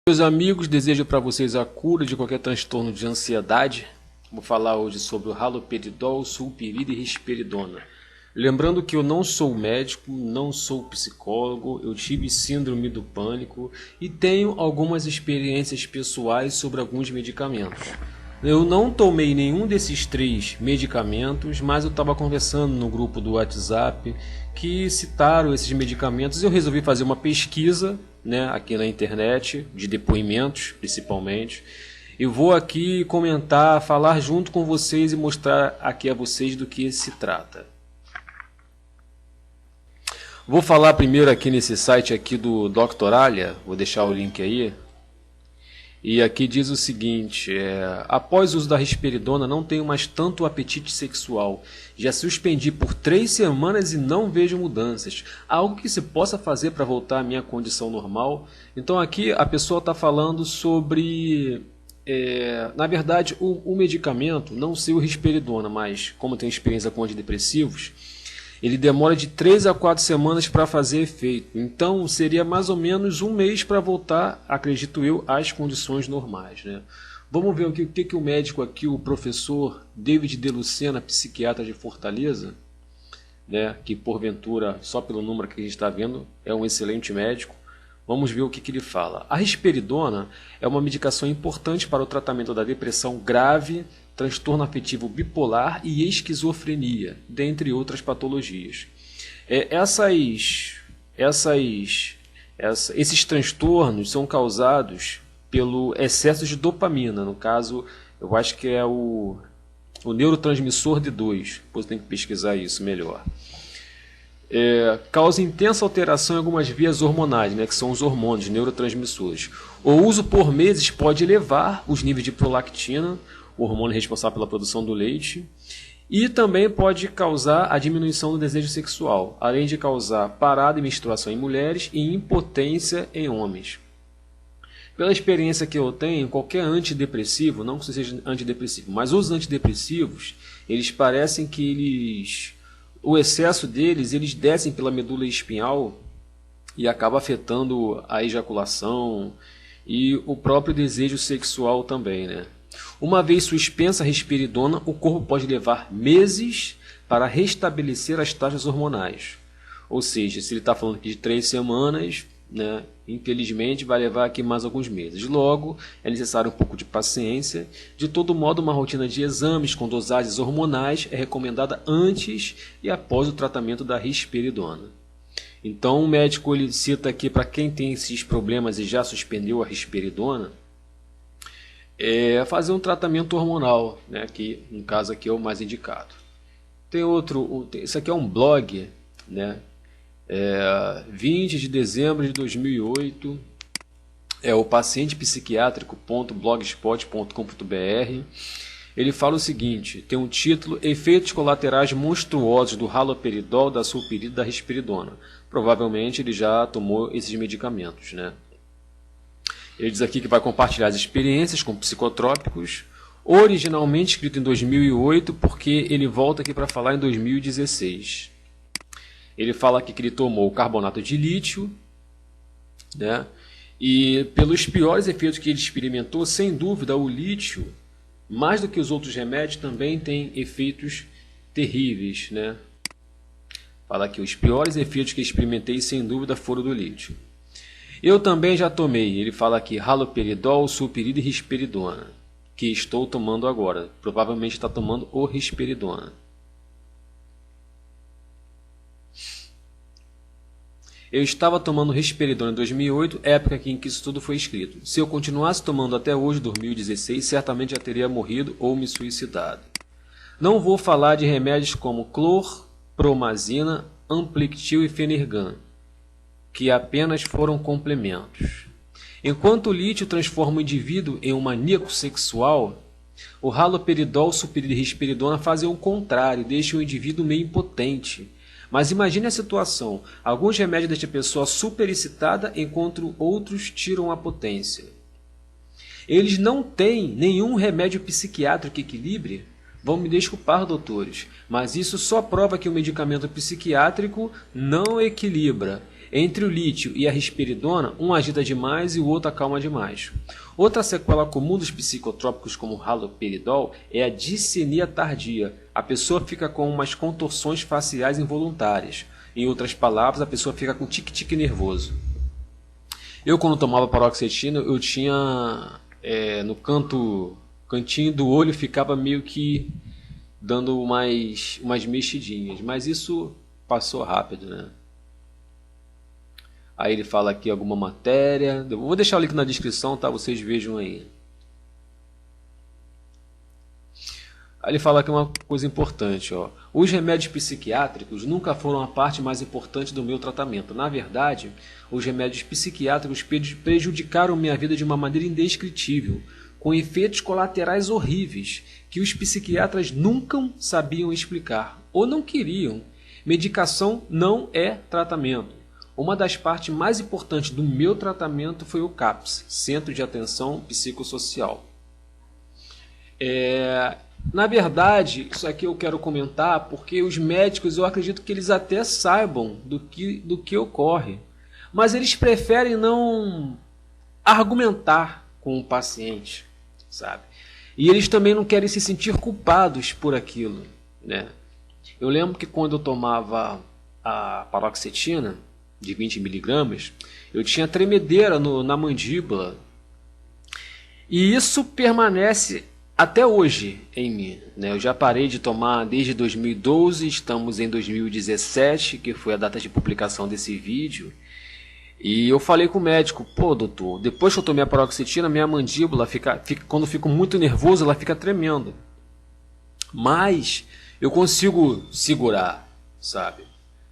Meus amigos, desejo para vocês a cura de qualquer transtorno de ansiedade. Vou falar hoje sobre o haloperidol, sulpirida e risperidona. Lembrando que eu não sou médico, não sou psicólogo, eu tive síndrome do pânico e tenho algumas experiências pessoais sobre alguns medicamentos. Eu não tomei nenhum desses 3 medicamentos, mas eu estava conversando no grupo do WhatsApp que citaram esses medicamentos e eu resolvi fazer uma pesquisa, aqui na internet, de depoimentos principalmente. Eu vou aqui comentar, falar junto com vocês e mostrar aqui a vocês do que se trata. Vou falar primeiro aqui nesse site aqui do Doctoralia, vou deixar o link aí. E aqui diz o seguinte, após o uso da risperidona não tenho mais tanto apetite sexual. Já suspendi por 3 semanas e não vejo mudanças. Algo que se possa fazer para voltar à minha condição normal. Então aqui a pessoa está falando sobre, na verdade, o medicamento, não sei o risperidona, mas como eu tenho experiência com antidepressivos, ele demora de 3 a 4 semanas para fazer efeito. Então seria mais ou menos 1 mês para voltar, acredito eu, às condições normais. Vamos ver o que o médico aqui, o professor David De Lucena, psiquiatra de Fortaleza, que porventura, só pelo número que a gente está vendo, é um excelente médico. Vamos ver o que ele fala. A risperidona é uma medicação importante para o tratamento da depressão grave, transtorno afetivo bipolar e esquizofrenia, dentre outras patologias. Esses transtornos são causados pelo excesso de dopamina, no caso, eu acho que é o neurotransmissor D2, depois tem que pesquisar isso melhor. Causa intensa alteração em algumas vias hormonais, que são os hormônios, neurotransmissores. O uso por meses pode elevar os níveis de prolactina, o hormônio responsável pela produção do leite, e também pode causar a diminuição do desejo sexual, além de causar parada e menstruação em mulheres e impotência em homens. Pela experiência que eu tenho, qualquer antidepressivo, não que isso seja antidepressivo, mas os antidepressivos, eles parecem que o excesso deles, eles descem pela medula espinhal e acaba afetando a ejaculação e o próprio desejo sexual também, Uma vez suspensa a risperidona, o corpo pode levar meses para restabelecer as taxas hormonais. Ou seja, se ele está falando aqui de 3 semanas, infelizmente vai levar aqui mais alguns meses. Logo, é necessário um pouco de paciência. De todo modo, uma rotina de exames com dosagens hormonais é recomendada antes e após o tratamento da risperidona. Então, o médico ele cita aqui para quem tem esses problemas e já suspendeu a risperidona, fazer um tratamento hormonal, que no caso aqui é o mais indicado. Tem outro, isso aqui é um blog, 20 de dezembro de 2008, é o pacientepsiquiátrico.blogspot.com.br. Ele fala o seguinte, tem um título, efeitos colaterais monstruosos do haloperidol, da sulpirida e da risperidona. Provavelmente ele já tomou esses medicamentos, Ele diz aqui que vai compartilhar as experiências com psicotrópicos, originalmente escrito em 2008, porque ele volta aqui para falar em 2016. Ele fala aqui que ele tomou carbonato de lítio, e pelos piores efeitos que ele experimentou, sem dúvida, o lítio, mais do que os outros remédios, também tem efeitos terríveis. Fala que os piores efeitos que experimentei, sem dúvida, foram do lítio. Eu também já tomei, ele fala aqui, haloperidol, sulpirida e risperidona, que estou tomando agora. Provavelmente está tomando o risperidona. Eu estava tomando risperidona em 2008, época em que isso tudo foi escrito. Se eu continuasse tomando até hoje, 2016, certamente já teria morrido ou me suicidado. Não vou falar de remédios como clorpromazina, Amplictil e Fenergan, que apenas foram complementos. Enquanto o lítio transforma o indivíduo em um maníaco sexual, o haloperidol, sulpirida e risperidona fazem o contrário, deixam o indivíduo meio impotente. Mas imagine a situação, alguns remédios deixam a pessoa superexcitada, enquanto outros tiram a potência. Eles não têm nenhum remédio psiquiátrico que equilibre? Vão me desculpar, doutores, mas isso só prova que o medicamento psiquiátrico não equilibra. Entre o lítio e a risperidona, um agita demais e o outro acalma demais. Outra sequela comum dos psicotrópicos como o haloperidol é a dissenia tardia. A pessoa fica com umas contorções faciais involuntárias. Em outras palavras, a pessoa fica com tique-tique nervoso. Eu, quando tomava paroxetina, eu tinha no cantinho do olho, ficava meio que dando umas mexidinhas, mas isso passou rápido, né? Aí ele fala aqui alguma matéria. Eu vou deixar o link na descrição, tá? Vocês vejam aí. Aí ele fala aqui uma coisa importante, ó. Os remédios psiquiátricos nunca foram a parte mais importante do meu tratamento. Na verdade, os remédios psiquiátricos prejudicaram minha vida de uma maneira indescritível, com efeitos colaterais horríveis que os psiquiatras nunca sabiam explicar ou não queriam. Medicação não é tratamento. Uma das partes mais importantes do meu tratamento foi o CAPS, Centro de Atenção Psicossocial. Na verdade, isso aqui eu quero comentar porque os médicos, eu acredito que eles até saibam do que ocorre, mas eles preferem não argumentar com o paciente, sabe? E eles também não querem se sentir culpados por aquilo, né? Eu lembro que quando eu tomava a paroxetina de 20 miligramas, eu tinha tremedeira na mandíbula. E isso permanece até hoje em mim, né? Eu já parei de tomar desde 2012, estamos em 2017, que foi a data de publicação desse vídeo. E eu falei com o médico, pô doutor, depois que eu tomei a paroxetina, minha mandíbula quando eu fico muito nervoso, ela fica tremendo. Mas eu consigo segurar, sabe?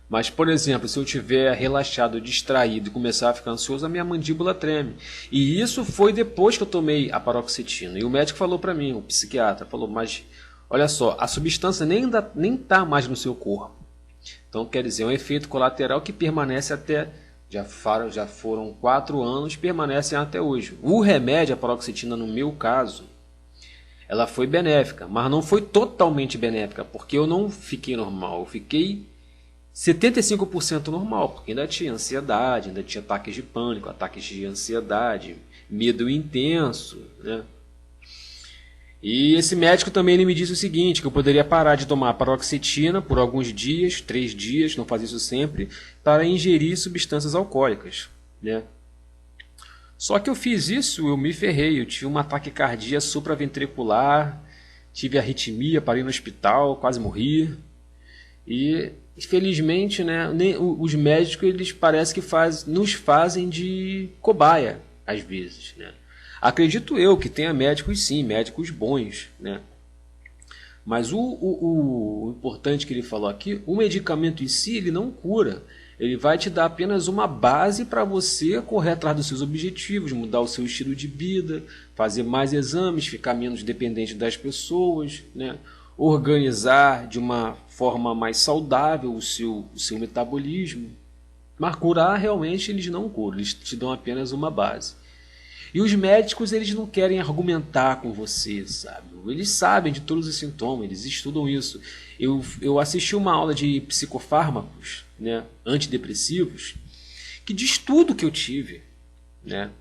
Mas, por exemplo, se eu estiver relaxado, distraído e começar a ficar ansioso, a minha mandíbula treme. E isso foi depois que eu tomei a paroxetina. E o médico falou para mim, o psiquiatra, falou, mas olha só, a substância nem está mais no seu corpo. Então, quer dizer, é um efeito colateral que permanece até, já foram 4 anos, permanecem até hoje. O remédio, a paroxetina, no meu caso, ela foi benéfica, mas não foi totalmente benéfica, porque eu não fiquei normal, eu fiquei 75% normal, porque ainda tinha ansiedade, ainda tinha ataques de pânico, ataques de ansiedade, medo intenso, né? E esse médico também ele me disse o seguinte, que eu poderia parar de tomar paroxetina por alguns dias, 3 dias, não fazia isso sempre, para ingerir substâncias alcoólicas, né? Só que eu fiz isso, eu me ferrei, eu tive um ataque cardíaco supraventricular, tive arritmia, parei no hospital, quase morri. E infelizmente, né, os médicos eles parece que nos fazem de cobaia às vezes, né? Acredito eu que tenha médicos sim, médicos bons, né? Mas o importante que ele falou aqui, o medicamento em si ele não cura, ele vai te dar apenas uma base para você correr atrás dos seus objetivos, mudar o seu estilo de vida, fazer mais exames, ficar menos dependente das pessoas, né? Organizar de uma forma mais saudável o seu metabolismo. Mas curar realmente eles não curam, eles te dão apenas uma base. E os médicos eles não querem argumentar com você, sabe? Eles sabem de todos os sintomas, eles estudam isso. Eu assisti uma aula de psicofármacos, né, antidepressivos, que diz tudo que eu tive, né?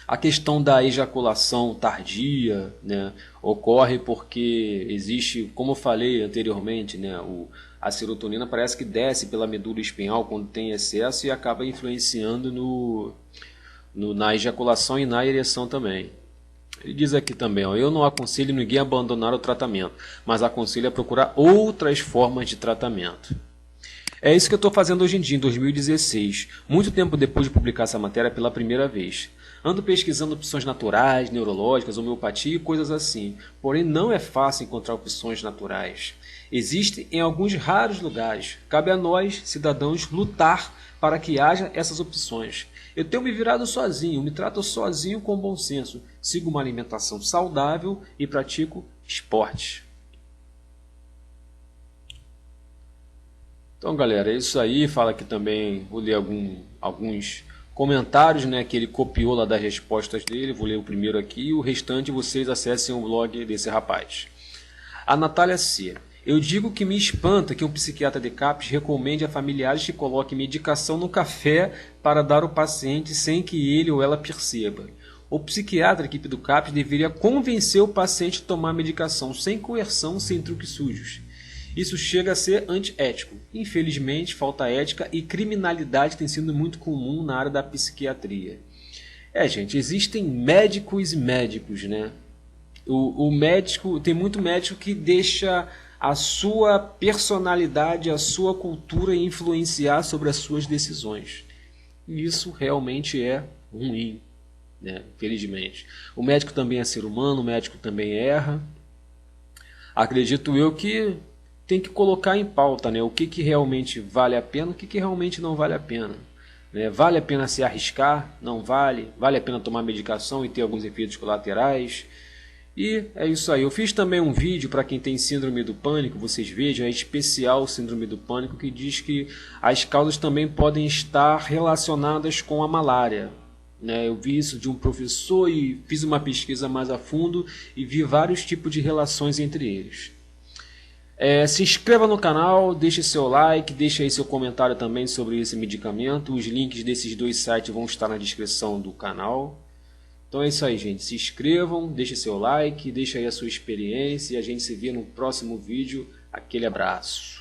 A questão da ejaculação tardia, né, ocorre porque existe, como eu falei anteriormente, né, a serotonina parece que desce pela medula espinhal quando tem excesso e acaba influenciando na ejaculação e na ereção também. Ele diz aqui também, ó, eu não aconselho ninguém a abandonar o tratamento, mas aconselho a procurar outras formas de tratamento. É isso que eu estou fazendo hoje em dia, em 2016, muito tempo depois de publicar essa matéria pela primeira vez. Ando pesquisando opções naturais, neurológicas, homeopatia e coisas assim, porém não é fácil encontrar opções naturais. Existem em alguns raros lugares. Cabe a nós, cidadãos, lutar para que haja essas opções. Eu tenho me virado sozinho, me trato sozinho com bom senso, sigo uma alimentação saudável e pratico esporte. Então, galera, é isso aí. Fala aqui também, vou ler alguns comentários, né, que ele copiou lá das respostas dele. Vou ler o primeiro aqui e o restante vocês acessem o blog desse rapaz. A Natália C. Eu digo que me espanta que um psiquiatra de CAPS recomende a familiares que coloquem medicação no café para dar ao paciente sem que ele ou ela perceba. O psiquiatra da equipe do CAPS deveria convencer o paciente a tomar a medicação sem coerção, sem truques sujos. Isso chega a ser antiético. Infelizmente, falta ética e criminalidade tem sido muito comum na área da psiquiatria. Gente, existem médicos e médicos, né? O médico, tem muito médico que deixa a sua personalidade, a sua cultura influenciar sobre as suas decisões. E isso realmente é ruim, né? Infelizmente. O médico também é ser humano, o médico também erra. Acredito eu que tem que colocar em pauta, né, o que realmente vale a pena, o que realmente não vale a pena. Né? Vale a pena se arriscar? Não vale? Vale a pena tomar medicação e ter alguns efeitos colaterais? E é isso aí. Eu fiz também um vídeo para quem tem síndrome do pânico, vocês vejam, é especial síndrome do pânico, que diz que as causas também podem estar relacionadas com a malária. Né? Eu vi isso de um professor e fiz uma pesquisa mais a fundo e vi vários tipos de relações entre eles. Se inscreva no canal, deixe seu like, deixe aí seu comentário também sobre esse medicamento. Os links desses 2 sites vão estar na descrição do canal. Então é isso aí, gente. Se inscrevam, deixe seu like, deixe aí a sua experiência e a gente se vê no próximo vídeo. Aquele abraço.